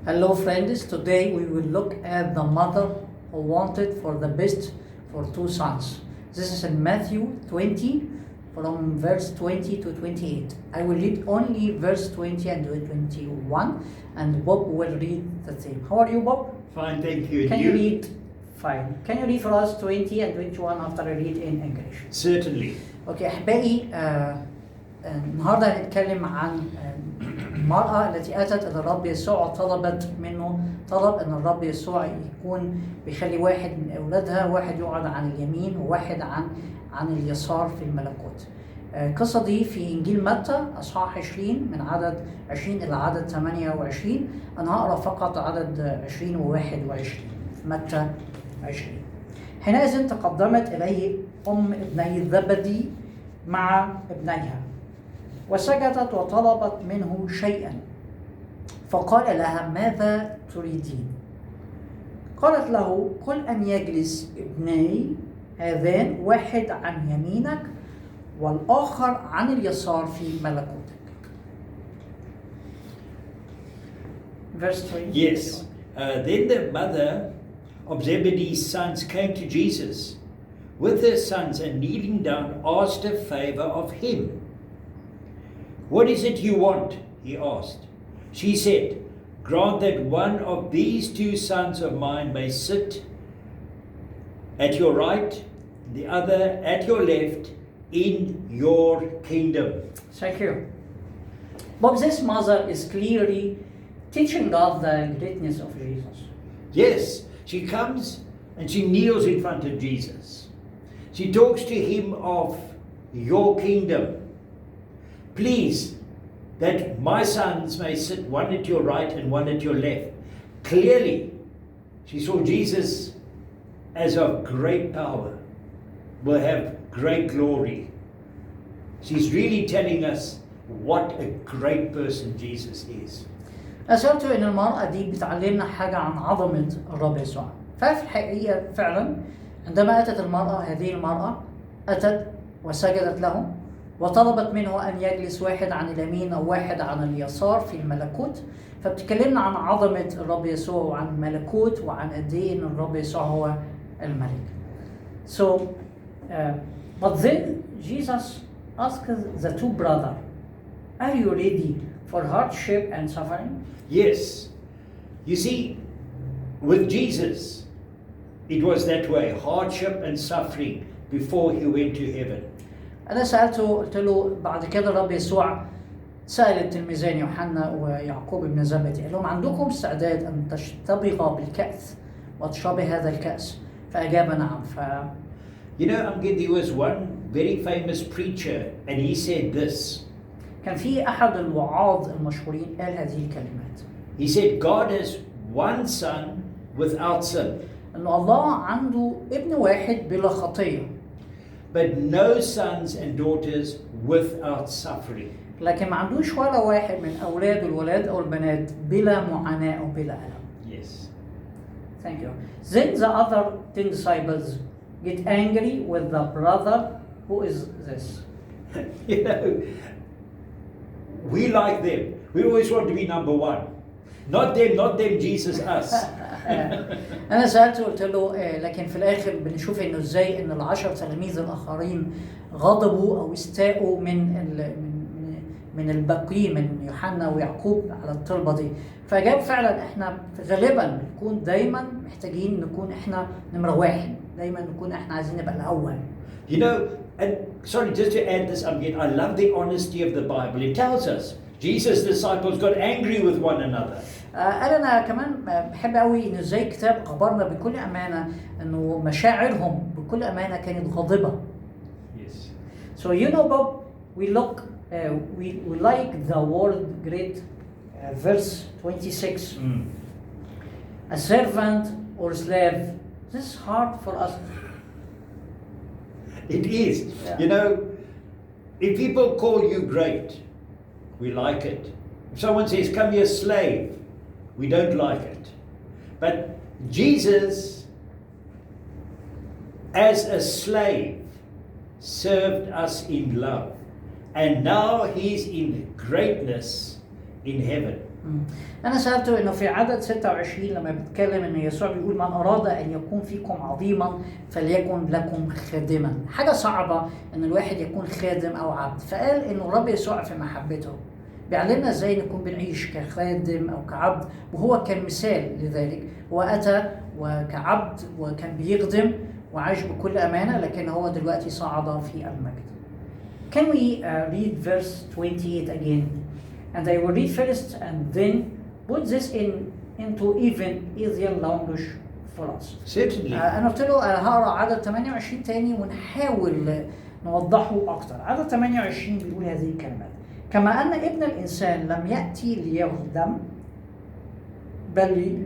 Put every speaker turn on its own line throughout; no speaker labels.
Hello friends, today we will look at the mother who wanted for the best for two sons. This is in Matthew 20 from verse 20 to 28. I will read only verse 20 and 21 and Bob will read the same. How are you, Bob?
Fine, thank you.
Can you read? Fine. Can you read for us 20 and 21 after I read in English?
Certainly.
اوكي احبائي النهارده هنتكلم عن المرأة التي أتت إلى الرب يسوع وطلبت منه طلب إن الرب يسوع يكون بيخلي واحد من أولادها واحد يقعد عن اليمين وواحد عن اليسار في الملكوت. القصة دي في إنجيل متى أصحاح 20 من عدد 20 إلى عدد 28. أنا هقرأ فقط عدد 20 و 21 في متى 20. حينئذ تقدمت إليه أم ابني زبدى مع ابنيها وسجدت وطلبت منه شيئا فقال لها ماذا تريدين؟ قالت له قل أن يجلس ابني هذان واحد عن يمينك والآخر عن اليسار في ملكوتك. Verse 3.
Yes. Then the mother of Zebedee's sons came to Jesus with her sons and kneeling down asked a favor of him. What is it you want? He asked. She said, grant that one of these two sons of mine may sit at your right, the other at your left in your kingdom.
Thank you. But this mother is clearly teaching us the greatness of Jesus.
Yes, she comes and she kneels in front of Jesus. She talks to him of your kingdom. Please, that my sons may sit one at your right and one at your left. Clearly, she saw Jesus as of great power, will have great glory. She's really telling us what a great person Jesus is.
أشرت إن المرأة دي بتعلمنا حاجة عن عظمة الرب يسوع. ففي الحقيقة فعلا عندما أتت المرأة هذه المرأة أتت وسجدت له وطلبت منه أن يجلس واحد عن اليمين أو واحد عن اليسار في الملكوت. فبتكلمنا عن عظمة الرب يسوع وعن الملكوت وعن قد إيه إن الرب يسوع هو الملك. So, but then Jesus asked the two brothers, are you ready for hardship and suffering?
Yes. You see, with Jesus, it was that way, hardship and suffering before he went to heaven.
أنا سألته قلت له بعد كده الرب يسوع سأل التلميذين يوحنا ويعقوب ابن زبدى قال لهم عندكم استعداد أن تشتبغوا بالكأس وتشربوا هذا الكأس؟ فأجاب نعم.
You know, there was one very famous preacher and he said this.
كان في أحد الوعاظ المشهورين قال هذه الكلمات.
He said God has one son without sin.
إنه الله عنده ابن واحد بلا خطية.
But no sons and daughters without suffering.
لكن ما عندوش ولا واحد من أولاده الولاد أو البنات بلا معاناة أو بلا ألم.
Yes.
Thank you. Then the other 10 disciples get angry with the brother. Who is this?
You know, we like them. We always want to be number one. Not them, Jesus, us.
أنا سألته قلت له لكن في الآخر بنشوف إنه إزاي إن ال10 تلاميذ الآخرين غضبوا أو استاءوا من الباقيين من يوحنا ويعقوب على الطلبة دي. فجاب فعلا إحنا غالبا بنكون دايما محتاجين نكون إحنا نمرة واحد. دايما نكون إحنا عايزين نبقى الأول.
You know, and sorry, just to add this, I love the honesty of the Bible. It tells us Jesus' disciples got angry with one another.
أنا كمان بحب قوي إنه زي الكتاب أخبرنا بكل أمانة إنه مشاعرهم بكل أمانة كانت غاضبة.
Yes.
So you know, Bob, we like the word great, verse 26. A servant or slave. This is hard for us.
It is.
Yeah.
You know, if people call you great, we like it. If someone says, come here, slave, we don't like it. But Jesus, as a slave, served us in love. And now he's in greatness in heaven.
أنا سألته إنه في عدد 26 لما بيتكلم إن يسوع بيقول من أراد أن يكون فيكم عظيما فليكن لكم خادما. حاجة صعبة إن الواحد يكون خادم أو عبد، فقال إنه الرب يسوع في محبته بيعلمنا إزاي نكون بنعيش كخادم أو كعبد، وهو كان مثال لذلك. هو أتى وكعبد وكان بيخدم وعاش بكل أمانة، لكن هو دلوقتي صعد في المجد. Can we read verse 28 again? And I will read first and then put this into even easier language for us.
Certainly.
أنا قلت له هقرأ عدد 28 تاني ونحاول نوضحه أكتر. عدد 28 بيقول هذه الكلمات: كما أن ابن الإنسان لم يأتي ليخدم بل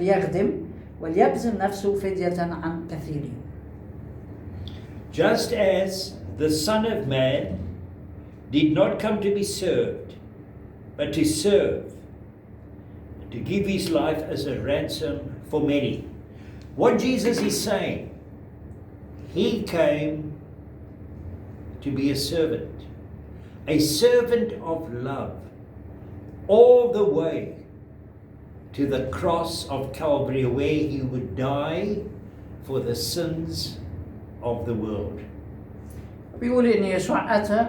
يخدم وليبذل نفسه فدية عن كثيرين.
Just as the Son of Man did not come to be served, but to serve, to give his life as a ransom for many. What Jesus is saying, he came to be a servant of love, all the way to the cross of Calvary, where he would die for the sins of the world.
بيقول إن يسوع أتى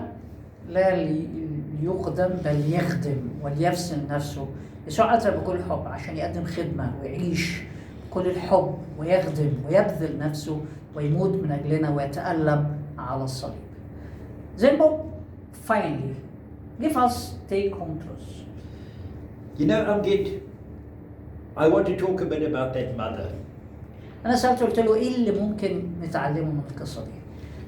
لا ليخدم بل يخدم وليبذل نفسه. يسوع أتى بكل حب عشان يقدم خدمة ويعيش بكل الحب ويخدم ويبذل نفسه ويموت من أجلنا ويتألم على الصليب. Then Bob, finally, give us take home truths.
You know, Amgid, I want to talk a bit about that mother.
أنا سألته قلت له إيه اللي ممكن نتعلمه من القصة دي؟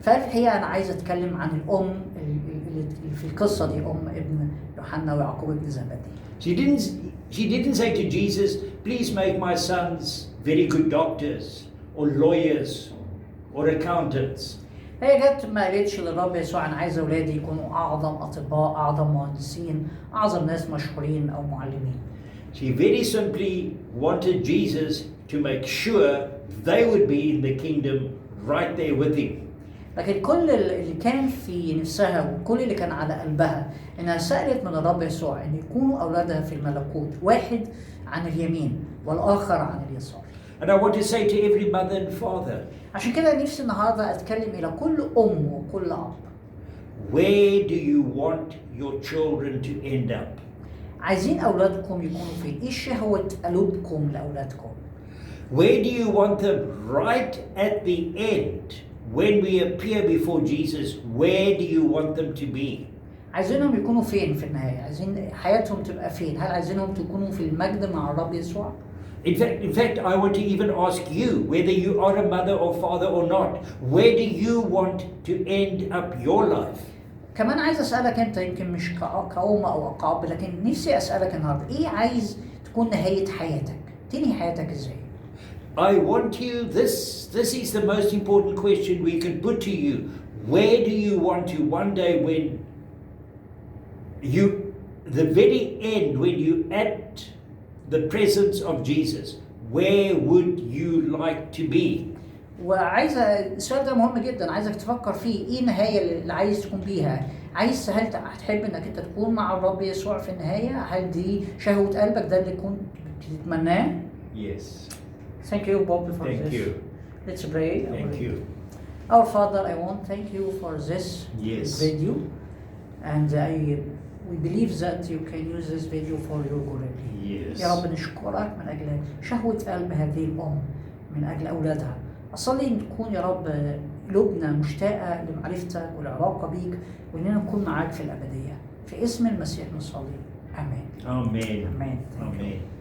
فقال الحقيقة أنا عايز أتكلم عن الأم اللي في القصة دي، أم ابن يوحنا ويعقوب ابن زبدى.
She didn't say to Jesus, please make my sons very good doctors or lawyers or accountants.
هي جت ما قالتش للرب يسوع أنا عايز أولادي يكونوا أعظم أطباء، أعظم مهندسين، أعظم ناس مشهورين أو معلمين.
She very simply wanted Jesus to make sure they would be in the kingdom right there with him.
لكن كل اللي كان في نفسها وكل اللي كان على قلبها انها سألت من الرب يسوع ان يكونوا اولادها في الملكوت، واحد عن اليمين والاخر عن اليسار.
And I want to say to every mother and father,
عشان كده نفسي النهارده اتكلم الى كل ام وكل اب.
where do you want your children to end up?
عايزين اولادكم يكونوا فين؟ ايه شهوة قلوبكم لاولادكم؟
Where do you want them right at the end? When we appear before Jesus, where do you want them to be?
عايزينهم يكونوا فين في النهاية؟ عايزين حياتهم تبقى فين؟ هل عايزينهم تكونوا في المجد مع الرب يسوع؟
In fact, I want to even ask you, whether you are a mother or father or not, where do you want to end up your life?
كمان عايز أسألك أنت، يمكن مش كأم أو كأب، لكن نفسي أسألك النهارده إيه عايز تكون نهاية حياتك؟ تنهي حياتك إزاي؟
I want you, this is the most important question we can put to you. Where do you want to one day when the very end, when you at the presence of Jesus, where would you like to be?
وعايزة السؤال ده مهم جدا، عايزك تفكر فيه ايه النهاية اللي عايز تكون بيها؟ عايز هل هتحب انك انت تكون مع الرب يسوع في النهاية؟ هل دي شهوة قلبك، ده اللي كنت بتتمناه؟
Yes.
Thank you, Bob, for
Thank
this.
you.
Let's pray.
Thank you.
Our Father, I want to thank you for this
Yes.
video, and we believe that you can use this video for your glory.
Yes.
يا رب نشكرك من أجل شهوة قلب هذه الأم من أجل أولادها. أصلي إن تكون يا رب قلوبنا مشتاقة لمعرفتك والعلاقة بيك، وإننا نكون معاك في الأبدية. في اسم المسيح نصلي. آمين.
Amen.
آمين.
Amen.